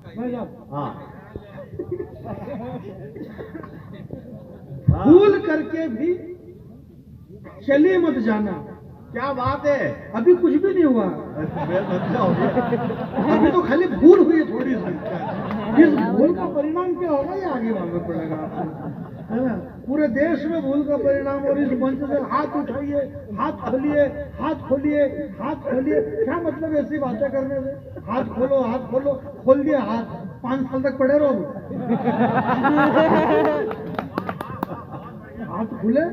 हाँ भूल करके भी चले मत जाना। क्या बात है। अभी कुछ भी नहीं हुआ, अभी तो खाली भूल हुई है थोड़ी सी। इस भूल का परिणाम क्या होगा ये आगे मालूम पड़ेगा आपको, है ना। पूरे देश में भूल का परिणाम, और इस मंच से हाथ उठाइए, हाथ खोलिए, हाथ खोलिए, हाथ खोलिए। क्या मतलब ऐसी बातें करने से? हाथ खोलो, हाथ खोलो, खोल दिया हाथ, 5 साल तक पड़े रहो। हाथ खुले,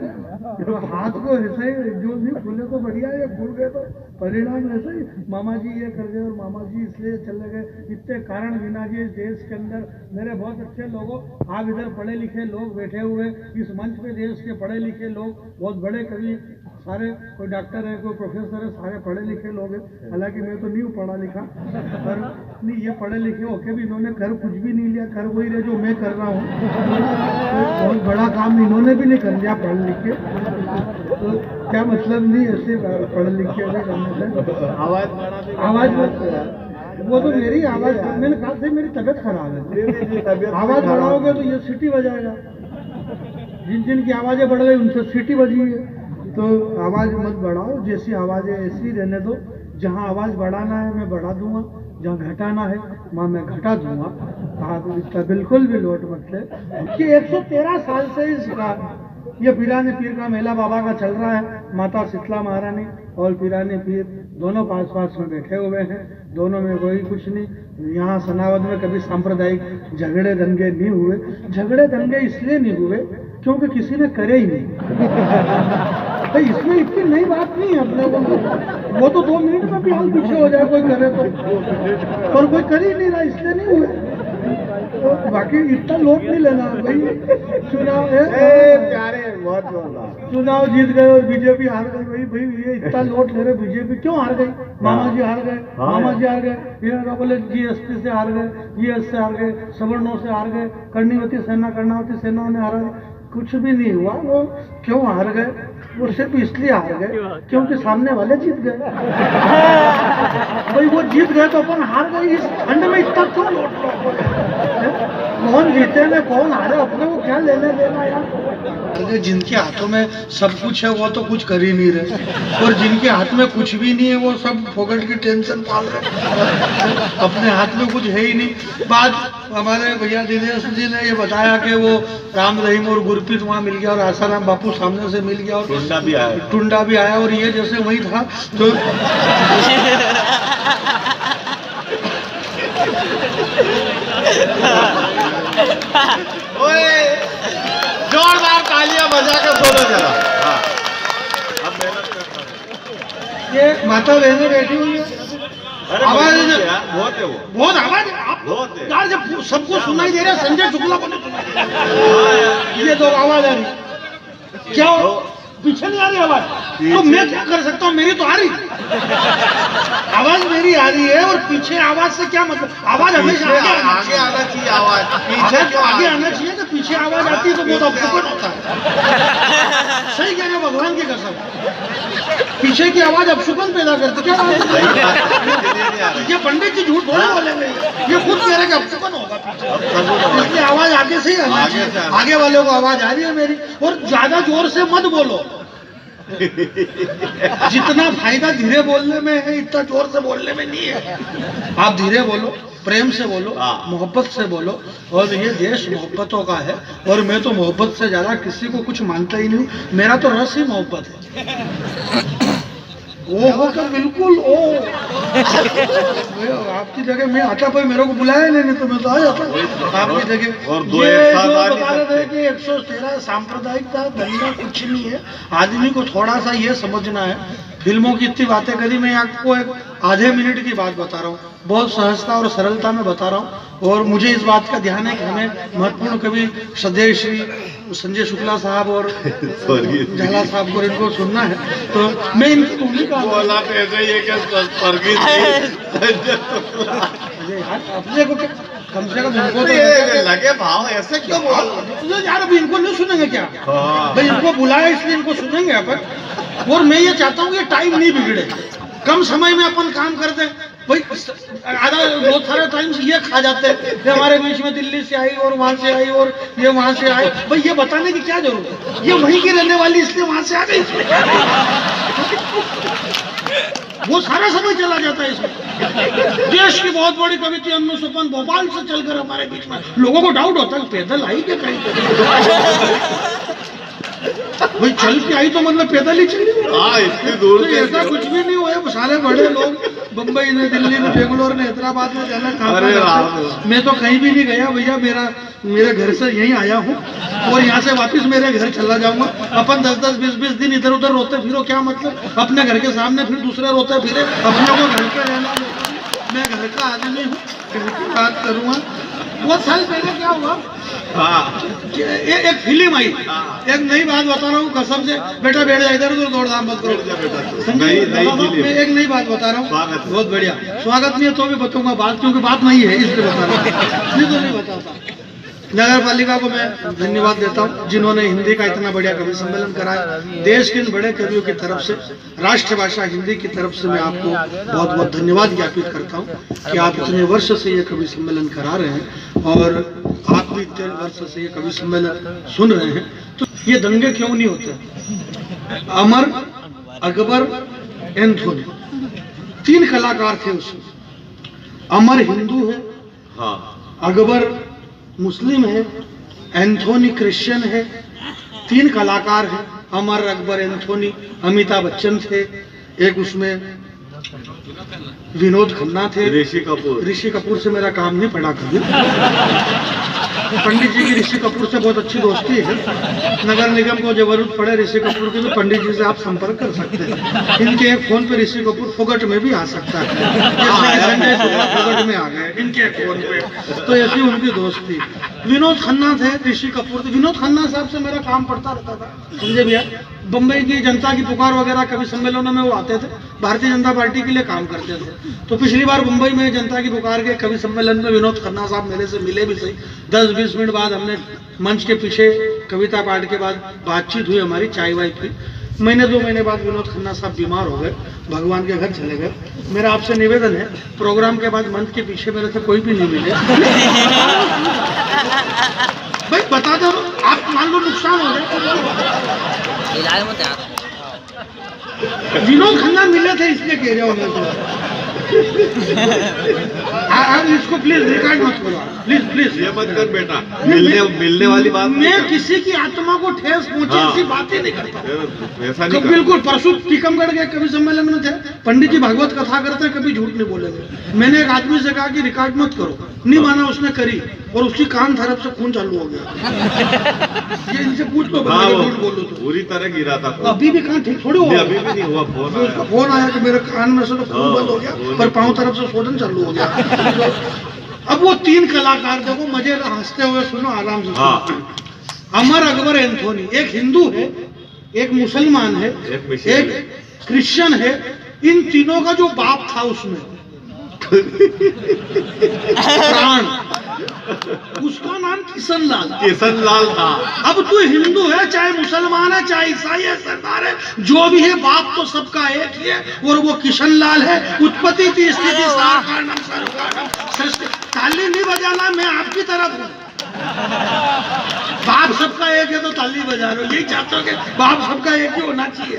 हाथ को ऐसे ही जो भी खुले तो बढ़िया है, खुल गए तो परिणाम ऐसे ही। मामा जी ये कर गए और मामा जी इसलिए चले गए, इतने कारण गिना जी इस देश के अंदर। मेरे बहुत अच्छे लोगों, आप इधर पढ़े लिखे लोग बैठे हुए इस मंच पे, देश के पढ़े लिखे लोग, बहुत बड़े कवि सारे, कोई डॉक्टर है, कोई प्रोफेसर है, सारे पढ़े लिखे लोग हैं। हालांकि मैं तो नहीं हूँ पढ़ा लिखा, पर नहीं, ये पढ़े लिखे होके भी इन्होंने कर कुछ भी नहीं लिया, कर वही रहे जो मैं कर रहा हूँ। बहुत बड़ा काम इन्होंने भी नहीं कर लिया पढ़ लिख के, तो क्या मतलब नहीं ऐसे पढ़ लिख के करने से। आवाज वो तो मेरी आवाज, मैंने कहा था मेरी तबीयत खराब है, आवाज बढ़ाओगे तो ये सीटी बजाएगा। जिन जिन की आवाजें बढ़ गई उनसे सीटी बजी है, तो आवाज मत बढ़ाओ, जैसी आवाज है ऐसी रहने दो। जहाँ आवाज बढ़ाना है मैं बढ़ा दूंगा, जहाँ घटाना है वहाँ मैं घटा दूंगा। आप इसका बिल्कुल भी लोट मत ले कि 113 साल से इसका ये पीराने पीर का मेला बाबा का चल रहा है। माता शीतला महारानी और पीराने पीर दोनों पास पास में बैठे हुए हैं, दोनों में कोई कुछ नहीं। यहाँ सनावद में कभी सांप्रदायिक झगड़े दंगे नहीं हुए। झगड़े दंगे इसलिए नहीं हुए क्योंकि किसी ने करे ही नहीं। तो इसमें इतनी नई बात नहीं है अपने को, वो तो 2 मिनट में भी हाल पीछे हो जाए कोई करे तो, पर कोई कर ही नहीं रहा इसलिए नहीं हुए। तो बाकी इतना लोट नहीं लेना भाई। चुनाव प्यारे बहुत चुनाव जीत गए और बीजेपी हार गई, भाई ये इतना लोट ले रहे, बीजेपी क्यों हार गई? मामा जी हार गए, मामा जी हार गए, ये बोले जीएसटी से हार गए, जीएस से हार गए, सवर्णों से हार गए, कर्णवती सेना कर्णावती सेनाओं ने हारा। कुछ भी नहीं हुआ। वो क्यों हार गए? वो सिर्फ इसलिए हार गए क्योंकि सामने वाले जीत गए। भाई वो जीत गए तो अपन हार गए, इस खंड में इतना क्यों लौट रहा? कौन जीते में कौन हारे, अपने को क्या लेने देना यार। जिनके हाथों में सब कुछ है वो तो कुछ कर ही नहीं रहे, और जिनके हाथ में कुछ भी नहीं है वो सब फोकट की टेंशन पाल रहे, अपने हाथ में कुछ है ही नहीं। बात हमारे भैया दिनेश जी ने ये बताया कि वो राम रहीम और गुरप्रीत वहाँ मिल गया और आसाराम बापू सामने से मिल गया और टुंडा भी आया और ये जैसे वही था तो जोरदार तालियां बजा के बोलो जरा। हाँ। अब मेहनत करता हूं। ये माता बहनें बैठी हुई है, आवाज बहुत है वो, बहुत आवाज है। आप बहुत है यार, जब सबको सुनाई दे रहा है, संजय शुक्ला को नहीं सुनाई दे रहा। ये तो आवाज आ रही, क्या पीछे नहीं आ रही आवाज? तो मैं क्या कर सकता हूँ, मेरी तो आ रही आवाज, मेरी आ रही है और पीछे आवाज से क्या मतलब? आवाज हमेशा आगे आना चाहिए, आवाज पीछे आगे आना चाहिए। तो पीछे आवाज आती है तो बहुत अपशुकन होता है। सही कह रहे हो, भगवान की कसम, पीछे की आवाज अपशुकन पैदा करती। क्या ये पंडित जी झूठ थोड़ी बोलेंगे, ये खुद कह रहे कि अपशुकन होगा पीछे, इसलिए आवाज आगे से ही आना चाहिए। आगे वाले को आवाज आ रही है मेरी, और ज्यादा जोर से मत बोलो। जितना फायदा धीरे बोलने में है इतना जोर से बोलने में नहीं है। आप धीरे बोलो, प्रेम से बोलो, मोहब्बत से बोलो, और ये देश मोहब्बतों का है। और मैं तो मोहब्बत से ज्यादा किसी को कुछ मानता ही नहीं, मेरा तो रस ही मोहब्बत है। वो हो तो बिल्कुल ओ आपकी जगह मैं आता, कोई मेरे को बुलाया नहीं तो मैं तो आ जाता आपकी जगह। और दो ये एक साथ जो आ नहीं बता रहे थे सकते। कि 113 सांप्रदायिकता दंगा कुछ नहीं है। आदमी को थोड़ा सा ये समझना है, फिल्मों की इतनी बातें करी, मैं आपको एक आधे मिनट की बात बता रहा हूँ, बहुत सहजता और सरलता में बता रहा हूँ। और मुझे इस बात का ध्यान है कि हमें महत्वपूर्ण कवि श्रद्धेय श्री संजय शुक्ला साहब और झाला साहब को इनको सुनना है, तो मैं इनकी भूमिका बोला तो ऐसे ही है कि स्वर्गीय अपने को कम से कम इनको तो लगे भाव ऐसे क्यों बोल यार, अभी इनको नहीं सुनेंगे क्या? हाँ। भाई इनको बुलाया इसलिए इनको सुनेंगे अपन। और मैं ये चाहता हूँ कि टाइम नहीं बिगड़े, कम समय में अपन काम कर दें, भाई आधा बहुत सारे टाइम्स ये खा जाते हैं कि हमारे बीच में दिल्ली से आई और वहां से आई और ये वहां से आई। भाई ये बताने की क्या जरूरत है, ये वहीं की रहने वाली इसलिए वहां से आ गई। वो सारा समय चला जाता है इसमें। देश की बहुत बड़ी कविता अन्नू सुपन भोपाल से चलकर हमारे बीच में, लोगों को डाउट होता है पैदल आई क्या कहीं। भाई चल के आई तो मतलब पैदल ही चली। हाँ इतनी दूर तो ऐसा कुछ भी नहीं हुआ। सारे बड़े लोग बम्बई में, दिल्ली में, बेंगलोर में, हैदराबाद में जाना कहाँ। मैं तो कहीं भी नहीं गया भैया, मेरे घर से यहीं आया हूँ और यहाँ से वापस मेरे घर चला जाऊंगा। अपन 10-10, 20-20 दिन इधर उधर रोते फिरो, क्या मतलब। अपने घर के सामने फिर दूसरे रोते फिरे, अपने को घर पे रहना। मैं घर का आदमी हूँ, घर की बात करूँगा। बहुत साल पहले क्या हुआ, एक फिल्म आई, एक नई बात बता रहा हूँ कसम से। बेटा बैठ जा, इधर उधर दौड़ धाम मत करो बेटा। मैं एक नई बात बता रहा हूँ, बहुत बढ़िया। स्वागत नहीं है तो भी बताऊंगा बात, क्योंकि बात नहीं है इसलिए बता रहा हूँ, नहीं तो नहीं बताता। नगर पालिका को मैं धन्यवाद देता हूँ जिन्होंने हिंदी का इतना बढ़िया कवि सम्मेलन कराया। देश के इन बड़े कवियों की तरफ से, राष्ट्रभाषा हिंदी की तरफ से मैं आपको बहुत बहुत धन्यवाद ज्ञापित करता हूँ कि आप इतने वर्ष से ये कवि सम्मेलन करा रहे हैं और आप भी इतने वर्ष से ये कवि सम्मेलन सुन रहे हैं। तो ये दंगे क्यों नहीं होते। अमर, अकबर, एंथोनी, 3 कलाकार थे उसमें। अमर हिंदू है, अकबर मुस्लिम है, एंथोनी क्रिश्चियन है। 3 कलाकार हैं, अमर, अकबर, एंथोनी। अमिताभ बच्चन थे, एक उसमें विनोद खन्ना थे, ऋषि कपूर से मेरा काम नहीं पड़ा कभी। पंडित जी की ऋषि कपूर से बहुत अच्छी दोस्ती है। नगर निगम को जरूरत पड़े ऋषि कपूर की तो पंडित जी से आप संपर्क कर सकते हैं। इनके एक फोन पे ऋषि कपूर फुगट में भी आ सकता है, फुगट में आ गए इनके एक फोन पे, तो ऐसी उनकी दोस्ती। विनोद खन्ना थे, ऋषि कपूर थे। विनोद खन्ना साहब से मेरा काम पड़ता रहता था, समझे भैया। बम्बई की जनता की पुकार वगैरह कभी सम्मेलनों में वो आते थे, भारतीय जनता पार्टी के लिए काम करते थे। तो पिछली बार मुंबई में जनता की पुकार के कवि सम्मेलन में विनोद खन्ना साहब मेरे से मिले भी सही। 10-20 मिनट बाद हमने मंच के पीछे कविता पाठ के बाद बातचीत हुई हमारी, चाय वाय पी। 1-2 महीने बाद विनोद खन्ना साहब बीमार हो गए, भगवान के घर चले गए। मेरा आपसे निवेदन है, प्रोग्राम के बाद मंच के पीछे मेरे से कोई भी नहीं मिले। भाई बता दो, आप मान लो नुकसान हो जाए। विनोद खन्ना मिले थे इसलिए कह रहा हूँ। आप इसको प्लीज रिकॉर्ड मत करो, प्लीज ये मत कर बेटा, मिलने वाली बात। मैं किसी की आत्मा को ठेस पहुंचे ऐसी बात ही नहीं करता। ऐसा नहीं बिल्कुल। परसों टीकमगढ़ के कवि सम्मेलन में थे, पंडित जी भागवत कथा करते हैं, कभी झूठ नहीं बोलेंगे। मैंने एक आदमी से कहा कि रिकॉर्ड मत करो, नहीं माना, उसने करी और उसकी कान तरफ से खून चालू हो गया। ये इनसे पूछ लो, झूठ बोलो तो। पूरी तरह गिरा था, अभी भी कान ठीक थोड़ी हुआ, अभी भी नहीं हुआ। फोन आया कि मेरे कान में से तो खून बंद हो गया, पर पांव तरफ से शोधन चालू हो गया। अब वो 3 कलाकार देखो, मजे हंसते हुए सुनो, आराम से। अमर, अकबर, एंथोनी। एक हिंदू है, एक मुसलमान है, एक क्रिश्चियन है। इन तीनों का जो बाप था उसमें प्राण, उसका नाम किशन लाल था। अब तू हिंदू है, चाहे मुसलमान है, चाहे ईसाई है, सरदार है, जो भी है, बाप तो सबका एक ही है और वो किशन लाल है। उत्पत्ति की स्थिति सृष्टि। ताली नहीं बजाना, मैं आपकी तरफ हूँ। बाप सबका एक है तो ताली बजा रहे हो, यही चाहते हो कि बाप सबका एक ही होना चाहिए।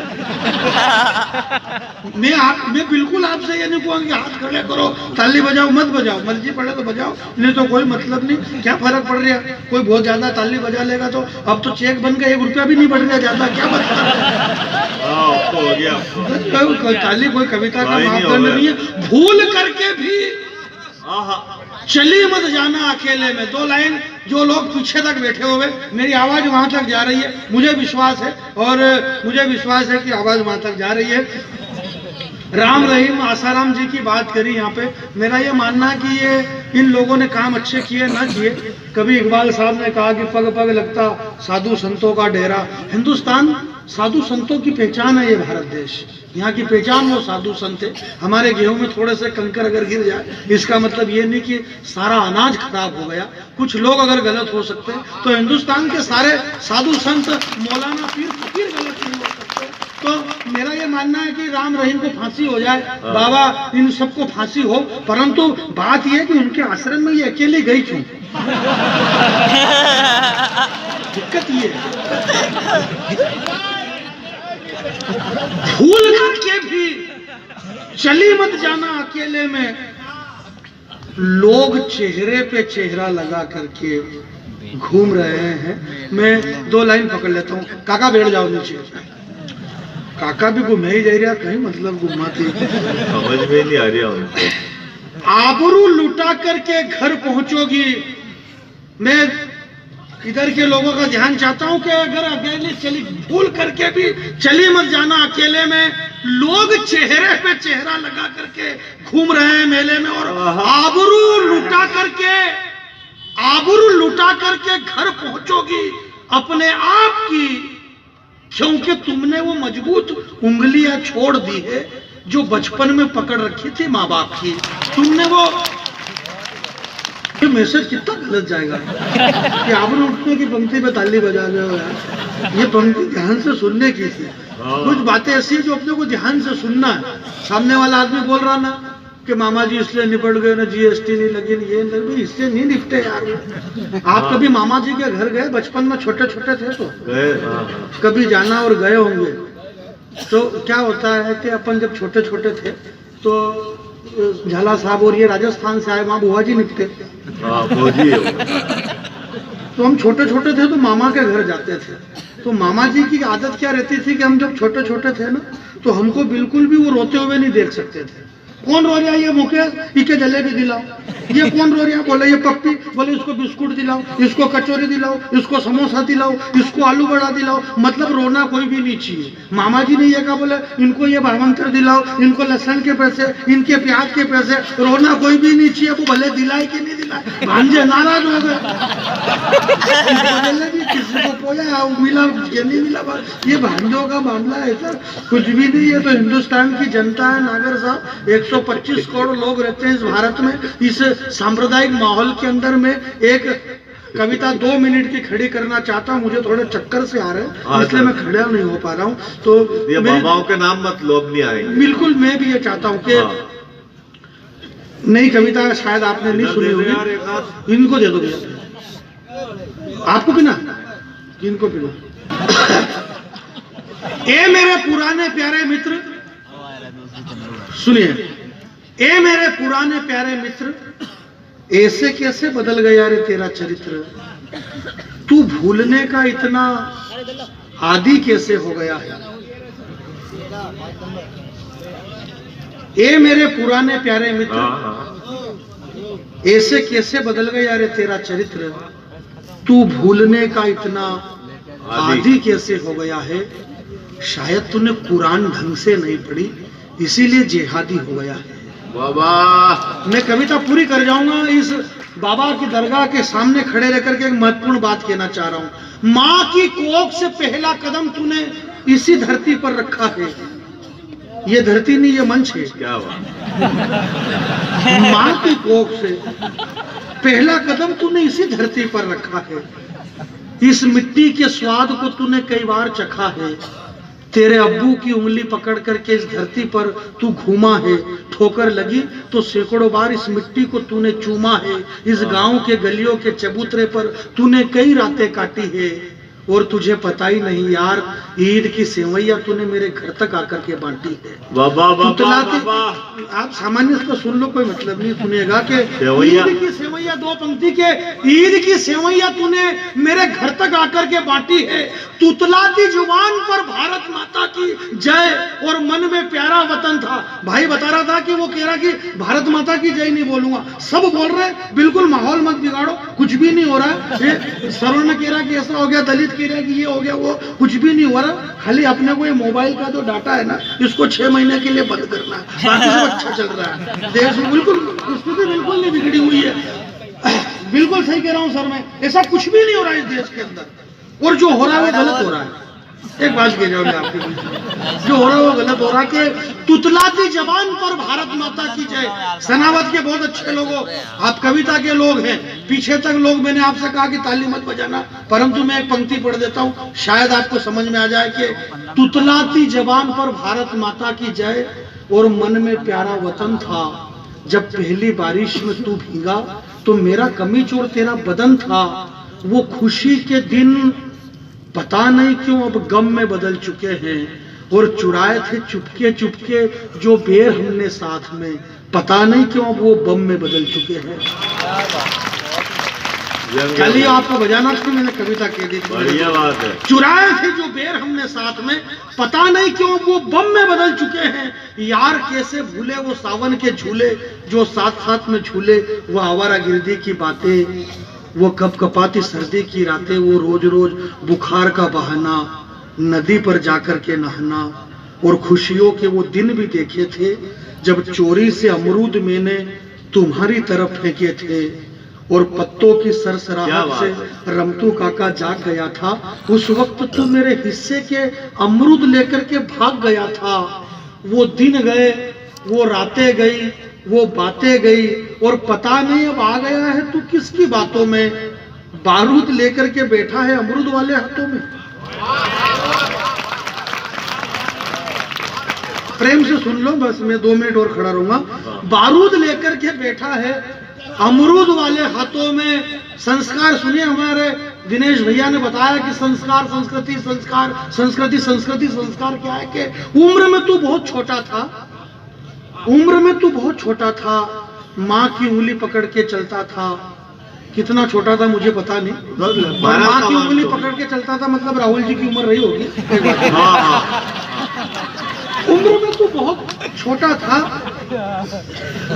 मैं बिल्कुल आपसे ये नहीं कहूँगा कि हाथ खड़े करो, ताली बजाओ, मत बजाओ, मर्जी पड़े तो बजाओ, नहीं तो कोई मतलब नहीं। क्या फर्क पड़ रहा है, कोई बहुत ज्यादा ताली बजा लेगा तो अब तो चेक बन गया, 1 रुपया भी नहीं बढ़ रहा ज्यादा, क्या मतलब। ताली कोई कविता का मापदंड नहीं है। भूल करके भी चली मत जाना अकेले में। 2 लाइन जो लोग पीछे तक बैठे हुए, मेरी आवाज वहां तक जा रही है, मुझे विश्वास है, और मुझे विश्वास है कि आवाज वहां तक जा रही है। राम रहीम आसाराम जी की बात करी यहाँ पे। मेरा ये मानना है कि ये इन लोगों ने काम अच्छे किए ना किए। कभी इकबाल साहब ने कहा कि पग पग लगता साधु संतों का डेरा। हिंदुस्तान साधु संतों की पहचान है, ये भारत देश, यहाँ की पहचान वो साधु संत है। हमारे गेहूं में थोड़े से कंकर अगर गिर जाए, इसका मतलब ये नहीं कि सारा अनाज खराब हो गया। कुछ लोग अगर गलत हो सकते हैं तो हिंदुस्तान के सारे साधु संत, मौलाना, पीर फकीर गलत नहीं हो सकते। तो मेरा ये मानना है कि राम रहीम को फांसी हो जाए, बाबा इन सबको फांसी हो, परंतु बात यह है कि उनके आश्रम में ये अकेले गई क्यों? दिक्कत ये भूल करके भी चली मत जाना अकेले में। लोग चेहरे पे चेहरा लगा करके घूम रहे हैं। मैं 2 लाइन पकड़ लेता हूँ। काका बैठ जाओ नीचे। काका भी घूमे ही जा रहा, कहीं मतलब घुमाती समझ में नहीं आ रहा। आबरू लुटा करके घर पहुंचोगी। मैं इधर के लोगों का ध्यान चाहता हूं कि अगर अकेले चली, भूल करके भी चली मत जाना अकेले में। लोग चेहरे पे चेहरा लगा करके घूम रहे हैं मेले में, और आबरू लुटा करके घर पहुंचोगी अपने आप की, क्योंकि तुमने वो मजबूत उंगलियां छोड़ दी है जो बचपन में पकड़ रखी थी माँ बाप की। तुमने वो, ये मैसेज कितना गलत जाएगा कि आबरू उठने की पंक्ति पे ताली बजा रहे हो यार। ये पंक्ति ध्यान से सुनने की थी। कुछ बातें ऐसी है जो अपने को ध्यान से सुनना है। सामने वाला आदमी बोल रहा ना कि मामा जी इसलिए निपट गए ना, जीएसटी नहीं लगी, ये नहीं, इससे नहीं निपटे यार। आप कभी मामा जी के घर गए बचपन में? छोटे छोटे थे तो कभी जाना और गए होंगे। तो क्या होता है कि अपन जब छोटे छोटे थे तो झाला साहब और ये राजस्थान से आए, वहाँ बुआ जी निपटे। तो हम छोटे छोटे थे तो मामा के घर जाते थे। तो मामा जी की आदत क्या रहती थी कि हम जब छोटे छोटे थे ना, तो हमको बिल्कुल भी वो रोते हुए नहीं देख सकते थे। कौन रो रहा है? ये मुकेश, इके जलेबी दिलाओ। ये कौन रो रहा है? बोले ये पप्पी। बोले इसको बिस्कुट दिलाओ, इसको कचौरी दिलाओ, इसको समोसा दिलाओ, इसको आलू बड़ा दिलाओ। मतलब रोना कोई भी नहीं चाहिए। मामा जी ने ये कहा, बोले इनको ये भावंतर दिलाओ, इनको लहसुन के पैसे, इनके प्याज के पैसे। रोना कोई भी नहीं चाहिए। वो भले दिलाए कि नहीं दिलाए, भांजे नाराज हो गए। किसी को पोया मिला ये नहीं मिला, ये भांजों का मामला है सर, कुछ भी नहीं है। तो हिंदुस्तान की जनता है नागर साहब, 125 करोड़ लोग रहते हैं इस भारत में। इस सांप्रदायिक माहौल के अंदर में एक कविता 2 मिनट की खड़ी करना चाहता हूँ। मुझे थोड़े चक्कर से आ रहे हैं, इसलिए मैं खड़ा नहीं हो पा रहा हूँ। तो ये बाबाओं के नाम मत लोग नहीं आएंगे। बिल्कुल, मैं भी ये चाहता हूँ कि नई कविता शायद आपने नहीं सुनी होगी। इनको दे दो भैया। आपको पीना? इनको पीना। ए मेरे पुराने प्यारे मित्र, सुनिए। ए मेरे पुराने प्यारे मित्र, ऐसे कैसे बदल गया रे तेरा चरित्र। तू भूलने का इतना आदी कैसे हो गया है। ए मेरे पुराने प्यारे मित्र, ऐसे कैसे बदल गया रे तेरा चरित्र। तू भूलने का इतना आदी कैसे हो गया है। शायद तूने कुरान ढंग से नहीं पढ़ी, इसीलिए जिहादी हो गया है। बाबा, मैं कविता पूरी कर जाऊंगा। इस बाबा की दरगाह के सामने खड़े रहकर के एक महत्वपूर्ण बात कहना चाह रहा हूँ। माँ की कोख से पहला कदम तूने इसी धरती पर रखा है। ये धरती नहीं, ये मंच है। क्या बात। माँ की कोख से पहला कदम तूने इसी धरती पर रखा है। इस मिट्टी के स्वाद को तूने कई बार चखा है। तेरे अब्बू की उंगली पकड़ करके इस धरती पर तू घूमा है। ठोकर लगी तो सैकड़ों बार इस मिट्टी को तूने चूमा है। इस गांव के गलियों के चबूतरे पर तूने कई रातें काटी है। और तुझे पता ही नहीं यार, ईद की सेवैया तूने मेरे घर तक आकर के बांटी है। बाबा बाबा, आप सामान्य इसको सुन लो, कोई मतलब नहीं सुनेगा कि ईद की सेवैया 2 पंक्ति के ईद की सेवैया तूने मेरे घर तक आकर के बांटी है। तुतलाती जुबान पर भारत माता की जय और मन में प्यारा वतन था। भाई बता रहा था कि वो कह रहा कि भारत माता की जय नहीं बोलूंगा, सब बोल रहे हैं। बिल्कुल माहौल मत बिगाड़ो, कुछ भी नहीं हो रहा है। सवर्ण कह रहा कि ऐसा हो गया, दलित कह रहा कि ये हो गया, वो कुछ भी नहीं हो रहा। खाली अपने को ये मोबाइल का जो डाटा है ना, इसको 6 महीने के लिए बंद करना है, बाकी सब अच्छा चल रहा है। देश में बिल्कुल स्थिति बिल्कुल नहीं बिगड़ी हुई है। बिल्कुल सही कह रहा हूँ सर मैं, ऐसा कुछ भी नहीं हो रहा है इस देश के अंदर। और जो हो रहा है वो गलत हो रहा है। एक बात कह जाओगे आपके बीच, जो हो रहा है वो गलत हो रहा है कि तुतलाती जबान पर भारत माता की जय। सनावत के बहुत अच्छे लोगों, आप कविता के लोग हैं, पीछे तक लोग, मैंने आपसे कहा कि ताली मत बजाना, परंतु मैं एक पंक्ति पढ़ देता हूँ, शायद आपको समझ में आ जाए कि तुतलाती जबान पर भारत माता की जय और मन में प्यारा वतन था। जब पहली बारिश में तू भीगा तो मेरा कमीज और तेरा बदन था। वो खुशी के दिन पता नहीं क्यों अब गम में बदल चुके हैं, और चुराए थे चुपके चुपके जो बेर हमने साथ में, पता नहीं क्यों अब वो बम में बदल चुके हैं। चलिए आपको बजाना था, मैंने कविता कह दी, बढ़िया बात है। चुराए थे जो बेर हमने साथ में, पता नहीं क्यों अब वो बम में बदल चुके हैं। यार कैसे भूले वो सावन के झूले जो साथ साथ में झूले, वो आवारागर्दी की बातें, वो कपकपाती सर्दी की रातें, वो रोज रोज बुखार का बहाना, नदी पर जाकर के नहाना, और खुशियों के वो दिन भी देखे थे जब चोरी से अमरूद मैंने तुम्हारी तरफ फेंके थे, और पत्तों की सरसराहट से रमतू काका जाग गया था। उस वक्त तो मेरे हिस्से के अमरूद लेकर के भाग गया था। वो दिन गए, वो रातें गई, वो बातें गई, और पता नहीं अब आ गया है तू किसकी बातों में। बारूद लेकर के बैठा है अमरूद वाले हाथों में। प्रेम से सुन लो, बस मैं 2 मिनट और खड़ा रहूंगा। बारूद लेकर के बैठा है अमरूद वाले हाथों में। संस्कार सुनिए, हमारे दिनेश भैया ने बताया कि संस्कार संस्कृति, संस्कार संस्कृति, संस्कृति संस्कार क्या है कि उम्र में तू बहुत छोटा था, उम्र में तू बहुत छोटा था, माँ की उंगली पकड़ के चलता था। कितना छोटा था मुझे पता नहीं, माँ की उंगली पकड़ के चलता था, मतलब राहुल जी की उम्र रही होगी। उम्र में तू बहुत छोटा था,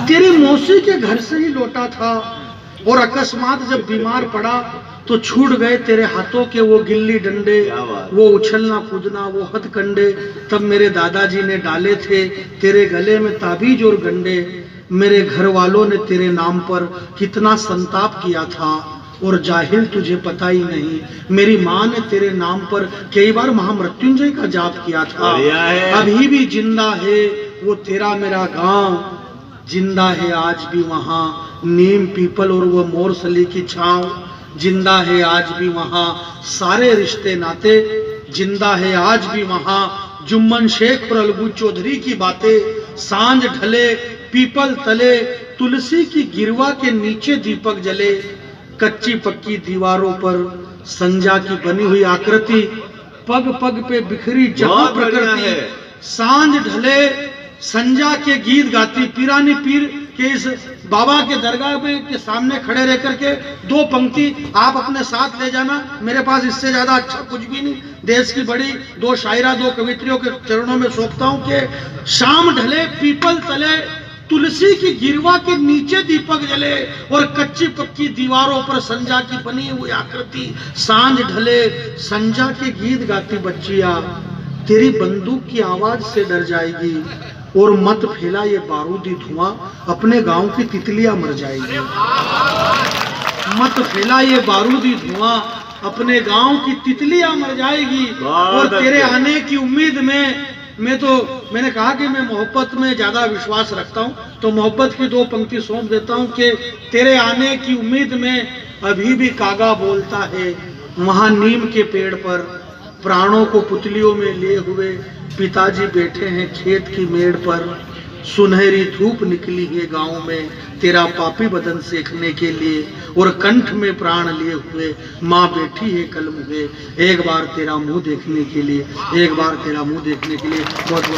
तेरी मौसी के घर से ही लौटा था, और अकस्मात जब बीमार पड़ा तो छूट गए तेरे हाथों के वो गिल्ली डंडे, वो उछलना कूदना, वो हथकंडे। तब मेरे दादाजी ने डाले थे तेरे गले में ताबीज और गंडे। मेरे घर वालों ने तेरे नाम पर कितना संताप किया था, और जाहिल तुझे पता ही नहीं, मेरी माँ ने तेरे नाम पर कई बार महामृत्युंजय का जाप किया था। अभी भी जिंदा है वो तेरा मेरा गांव, जिंदा है आज भी वहाँ नीम पीपल और वो मोरसली की छांव, जिंदा है आज भी वहाँ सारे रिश्ते नाते, जिंदा है आज भी वहाँ जुम्मन शेख और अलगू चौधरी की बातें। सांझ ढले पीपल तले तुलसी की गिरवा के नीचे दीपक जले, कच्ची पक्की दीवारों पर संजा की बनी हुई आकृति, पग पग पे बिखरी जहां प्रकृति। सांझ ढले संजा के गीत गाती, पीरानी पीर के इस बाबा के दरगाह में के सामने खड़े रह करके 2 पंक्ति आप अपने साथ ले जाना, मेरे पास इससे ज्यादा अच्छा कुछ भी नहीं। देश की बड़ी 2 शायरा 2 कवित्रियों के चरणों में सौंपता हूं कि शाम ढले पीपल तले तुलसी की गिरवा के नीचे दीपक जले, और कच्ची पक्की दीवारों पर संजा की बनी हुई आकृति। सांझ ढले संजा के गीत गाती बच्चिया, तेरी बंदूक की आवाज से डर जाएगी, और मत फैला ये बारूदी धुआं, अपने गांव की तितलियां मर जाएगी। मत फैला ये बारूदी धुआं, अपने गांव की तितलियां मर जाएगी। और तेरे आने की उम्मीद में मैंने कहा कि मैं मोहब्बत में ज्यादा विश्वास रखता हूं, तो मोहब्बत की 2 पंक्ति सौंप देता हूं कि तेरे आने की उम्मीद में अभी भी कागा बोलता है वहां नीम के पेड़ पर, प्राणों को पुतलियों में लिए हुए पिताजी बैठे हैं खेत की मेड़ पर। सुनहरी धूप निकली है गांव में तेरा पापी बदन सेकने के लिए, और कंठ में प्राण लिए हुए माँ बैठी है कलम में, एक बार तेरा मुंह देखने के लिए, एक बार तेरा मुंह देखने के लिए। बहुत